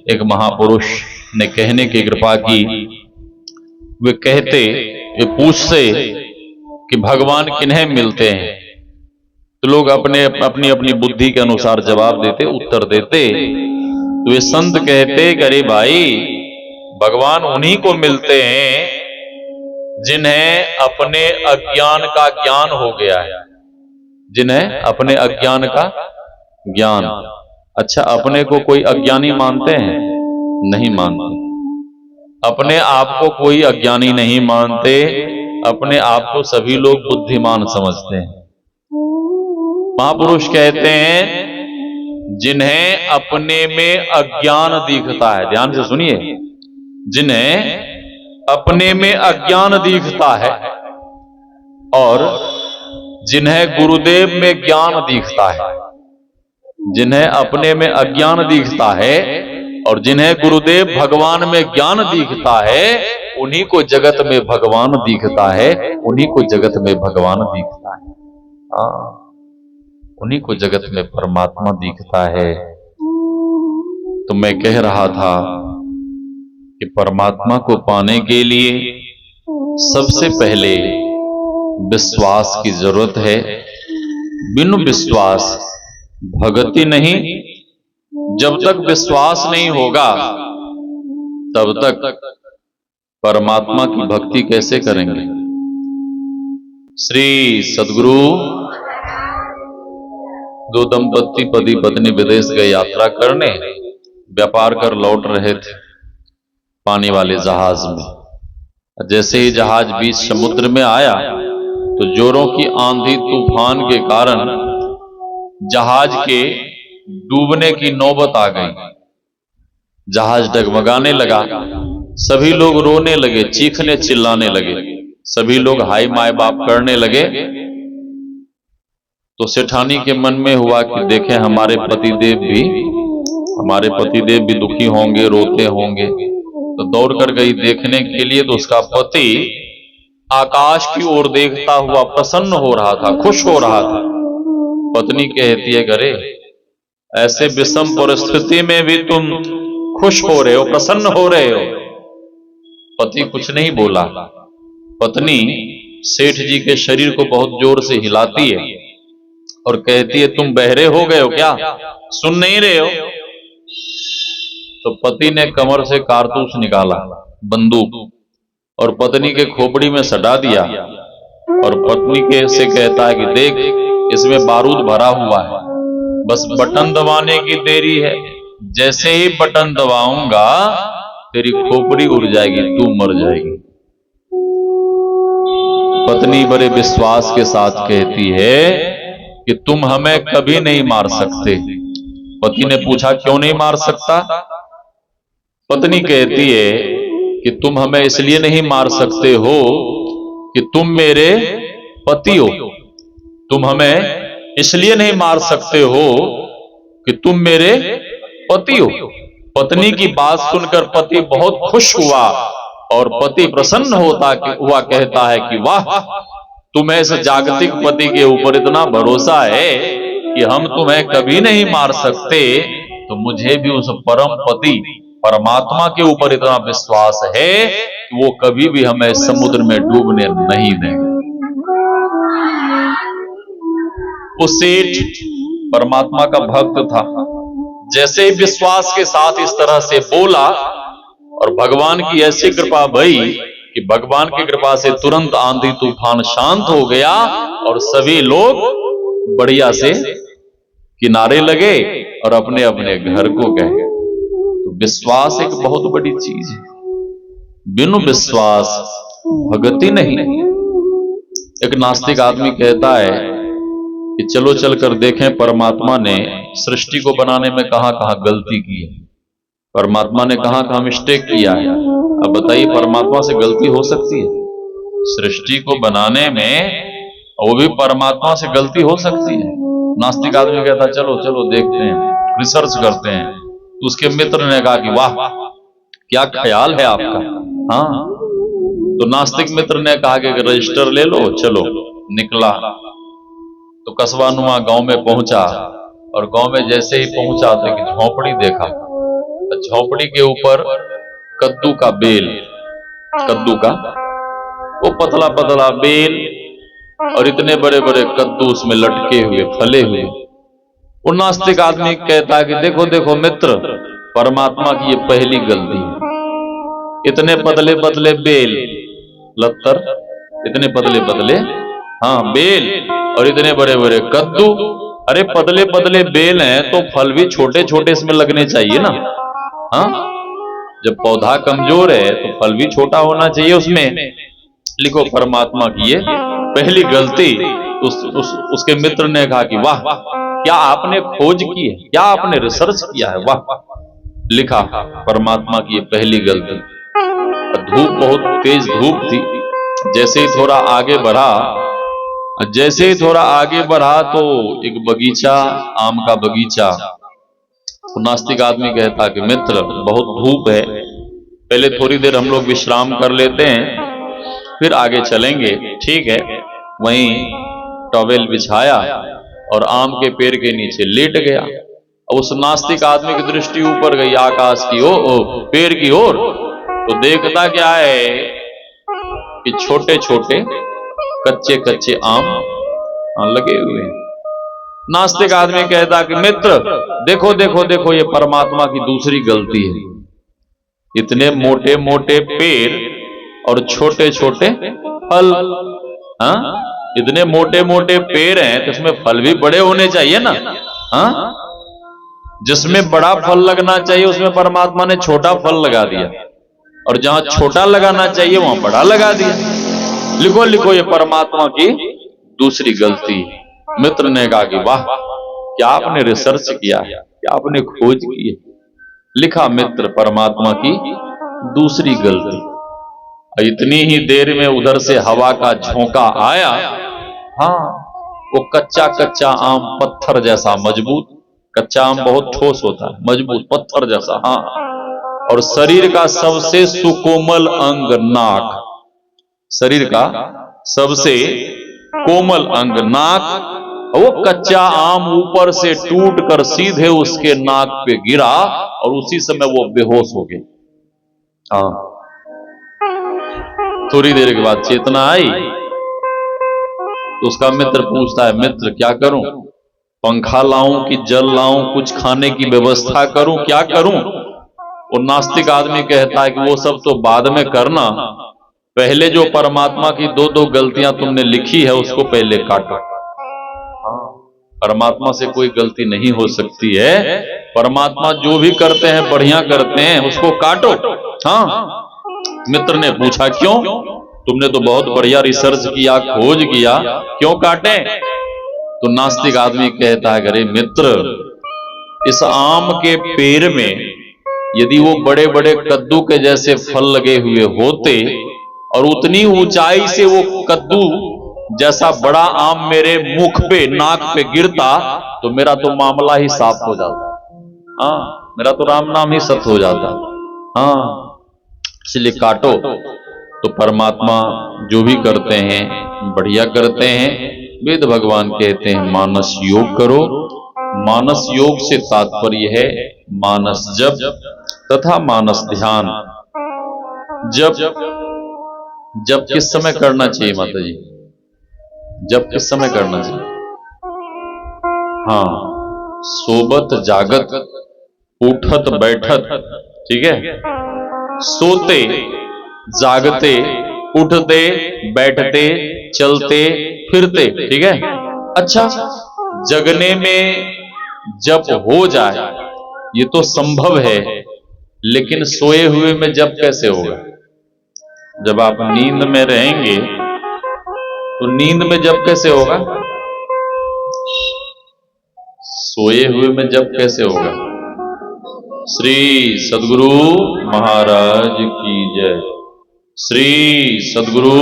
एक महापुरुष ने कहने की कृपा की। वे पूछते कि भगवान किन्हें मिलते हैं, तो लोग अपने अपनी अपनी बुद्धि के अनुसार जवाब देते, उत्तर देते। तो वे संत कहते कि अरे भाई, भगवान उन्हीं को मिलते हैं जिन्हें अपने अज्ञान का ज्ञान हो गया है, जिन्हें अपने अज्ञान का ज्ञान। अच्छा, अपने को कोई अज्ञानी मानते हैं? नहीं मानते। अपने आप को कोई अज्ञानी नहीं मानते, अपने आप को सभी लोग बुद्धिमान समझते हैं। महापुरुष कहते हैं जिन्हें अपने में अज्ञान दिखता है, ध्यान से सुनिए, जिन्हें अपने में अज्ञान दिखता है और जिन्हें गुरुदेव में ज्ञान दिखता है, जिन्हें अपने में अज्ञान दिखता है और जिन्हें गुरुदेव भगवान में ज्ञान दिखता है, उन्हीं को जगत में भगवान दिखता है, उन्हीं को जगत में भगवान दिखता है। उन्हीं को जगत में परमात्मा दिखता है। तो मैं कह रहा था कि परमात्मा को पाने के लिए सबसे पहले विश्वास की जरूरत है। बिनु विश्वास भगति नहीं। जब तक विश्वास नहीं होगा तब तक परमात्मा की भक्ति कैसे करेंगे। श्री सद्गुरु दो दंपत्ति पति पत्नी विदेश गए यात्रा करने, व्यापार कर लौट रहे थे पानी वाले जहाज में। जैसे ही जहाज बीच समुद्र में आया तो जोरों की आंधी तूफान के कारण जहाज के डूबने की नौबत आ गई। जहाज डगमगाने लगा, सभी लोग रोने लगे, चीखने चिल्लाने लगे, सभी लोग हाय माय बाप करने लगे। तो सेठानी के मन में हुआ कि देखें हमारे पतिदेव भी दुखी होंगे, रोते होंगे। तो दौड़ कर गई देखने के लिए, तो उसका पति आकाश की ओर देखता हुआ प्रसन्न हो रहा था, खुश हो रहा था। पत्नी कहती है, अरे ऐसे विषम परिस्थिति में भी तुम खुश हो रहे हो, प्रसन्न हो रहे हो। पति कुछ नहीं बोला। पत्नी सेठ जी के शरीर को बहुत जोर से हिलाती है और कहती है, तुम बहरे हो गए हो क्या, सुन नहीं रहे हो? तो पति ने कमर से कारतूस निकाला, बंदूक, और पत्नी के खोपड़ी में सटा दिया और पत्नी के से कहता है कि देख, इसमें बारूद भरा हुआ है, बस बटन दबाने की देरी है। जैसे ही बटन दबाऊंगा तेरी खोपड़ी उड़ जाएगी, तू मर जाएगी। पत्नी बड़े विश्वास के साथ कहती है कि तुम हमें कभी नहीं मार सकते। पति ने पूछा, क्यों नहीं मार सकता? पत्नी कहती है कि तुम हमें इसलिए नहीं मार सकते हो कि तुम मेरे पति हो। तुम हमें इसलिए नहीं मार सकते हो कि तुम मेरे पति हो। पत्नी की बात सुनकर पति बहुत खुश हुआ और पति प्रसन्न हुआ कहता है कि वाह, तुम्हें इस जागतिक पति के ऊपर इतना भरोसा है कि हम तुम्हें कभी नहीं मार सकते, तो मुझे भी उस परम पति परमात्मा के ऊपर इतना विश्वास है कि वो कभी भी हमें समुद्र में डूबने नहीं देंगे। वो सेठ परमात्मा का भक्त था। जैसे ही विश्वास के साथ इस तरह से बोला और भगवान की ऐसी कृपा भई कि भगवान की कृपा से तुरंत आंधी तूफान शांत हो गया और सभी लोग बढ़िया से किनारे लगे और अपने अपने घर को गए। तो विश्वास एक बहुत बड़ी चीज है। बिनु विश्वास भगति नहीं। एक नास्तिक आदमी कहता है कि चलो चलकर देखें परमात्मा ने सृष्टि को बनाने में कहां कहां गलती की है, परमात्मा ने कहां कहां मिस्टेक किया है। अब बताइए, परमात्मा से गलती हो सकती है? सृष्टि को बनाने में वो भी परमात्मा से गलती हो सकती है? नास्तिक आदमी कहता चलो चलो देखते हैं, रिसर्च करते हैं। तो उसके मित्र ने कहा कि वाह, क्या ख्याल है आपका। हाँ, तो नास्तिक मित्र ने कहा कि रजिस्टर ले लो, चलो। निकला तो कस्बा नुमा गांव में पहुंचा और गांव में जैसे ही पहुंचा तो एक झोपड़ी देखा। झोपड़ी के ऊपर कद्दू का बेल, कद्दू का वो पतला पतला बेल और इतने बड़े बड़े कद्दू उसमें लटके हुए फले हुए। वो नास्तिक आदमी कहता है कि देखो देखो मित्र, परमात्मा की ये पहली गलती है। इतने पतले पतले बेल, लत्तर, इतने पतले पतले बेल और इतने बड़े बड़े कद्दू। अरे पतले पतले बेल हैं तो फल भी छोटे छोटे इसमें लगने चाहिए ना। जब पौधा कमजोर है तो फल भी छोटा होना चाहिए उसमें। लिखो परमात्मा की ये पहली गलती। उसके मित्र ने कहा कि वाह, क्या आपने खोज की है, क्या आपने रिसर्च किया है, वाह। लिखा परमात्मा की ये पहली गलती। धूप बहुत तेज धूप थी। जैसे ही थोड़ा आगे बढ़ा तो एक बगीचा, आम का बगीचा। तो नास्तिक आदमी कहता कि मित्र बहुत धूप है, पहले थोड़ी देर हम लोग विश्राम कर लेते हैं, फिर आगे चलेंगे। ठीक है। वहीं टॉवेल बिछाया और आम के पेड़ के नीचे लेट गया। अब उस नास्तिक आदमी की दृष्टि ऊपर गई, आकाश की ओर, पेड़ की ओर। तो देखता क्या है कि छोटे छोटे कच्चे कच्चे आम लगे हुए हैं। नास्तिक आदमी कहता कि मित्र देखो देखो देखो, ये परमात्मा की दूसरी गलती है। इतने मोटे मोटे पेड़ और छोटे छोटे फल। इतने मोटे मोटे पेड़ हैं तो इसमें फल भी बड़े होने चाहिए ना। जिसमें बड़ा फल लगना चाहिए उसमें परमात्मा ने छोटा फल लगा दिया, और जहां छोटा लगाना चाहिए वहां बड़ा लगा दिया। लिखो लिखो, ये परमात्मा की दूसरी गलती। मित्र ने कहा कि वाह, क्या आपने रिसर्च किया है, क्या आपने खोज की है। लिखा मित्र परमात्मा की दूसरी गलती। इतनी ही देर में उधर से हवा का झोंका आया। वो कच्चा कच्चा आम पत्थर जैसा मजबूत। कच्चा आम बहुत ठोस होता है, मजबूत, पत्थर जैसा। और शरीर का सबसे सुकोमल अंग नाक, शरीर का सबसे कोमल अंग नाक। वो कच्चा आम ऊपर से टूट कर सीधे उसके नाक पे गिरा और उसी समय वो बेहोश हो गए। थोड़ी देर के बाद चेतना आई तो उसका मित्र पूछता है, मित्र क्या करूं, पंखा लाऊं कि जल लाऊं, कुछ खाने की व्यवस्था करूं, क्या करूं। और नास्तिक आदमी कहता है कि वो सब तो बाद में करना, पहले जो परमात्मा की दो दो गलतियां तुमने लिखी है उसको पहले काटो। परमात्मा से कोई गलती नहीं हो सकती है। परमात्मा जो भी करते हैं बढ़िया करते हैं, उसको काटो। मित्र ने पूछा क्यों, तुमने तो बहुत बढ़िया रिसर्च किया, खोज किया, क्यों काटे। तो नास्तिक आदमी कहता है, अरे मित्र, इस आम के पेड़ में यदि वो बड़े बड़े कद्दू के जैसे फल लगे हुए होते और उतनी ऊंचाई से वो कद्दू जैसा बड़ा आम मेरे मुख पे, नाक पे गिरता तो मेरा तो मामला ही साफ हो जाता। मेरा तो राम नाम ही सत्य हो जाता। इसलिए काटो। तो परमात्मा जो भी करते हैं बढ़िया करते हैं। वेद भगवान कहते हैं मानस योग करो। मानस योग से तात्पर्य है मानस जप तथा मानस ध्यान। जब किस समय करना चाहिए माता जी, जब किस समय करना चाहिए। सोबत जागत उठत बैठत, ठीक है। सोते जागते उठते बैठते चलते फिरते, ठीक है। अच्छा, जगने में जप हो जाए ये तो संभव है, लेकिन सोए हुए में जप कैसे होगा। जब आप नींद में रहेंगे तो नींद में जप कैसे होगा, सोए हुए में जप कैसे होगा। श्री सद्गुरु महाराज की जय। श्री सद्गुरु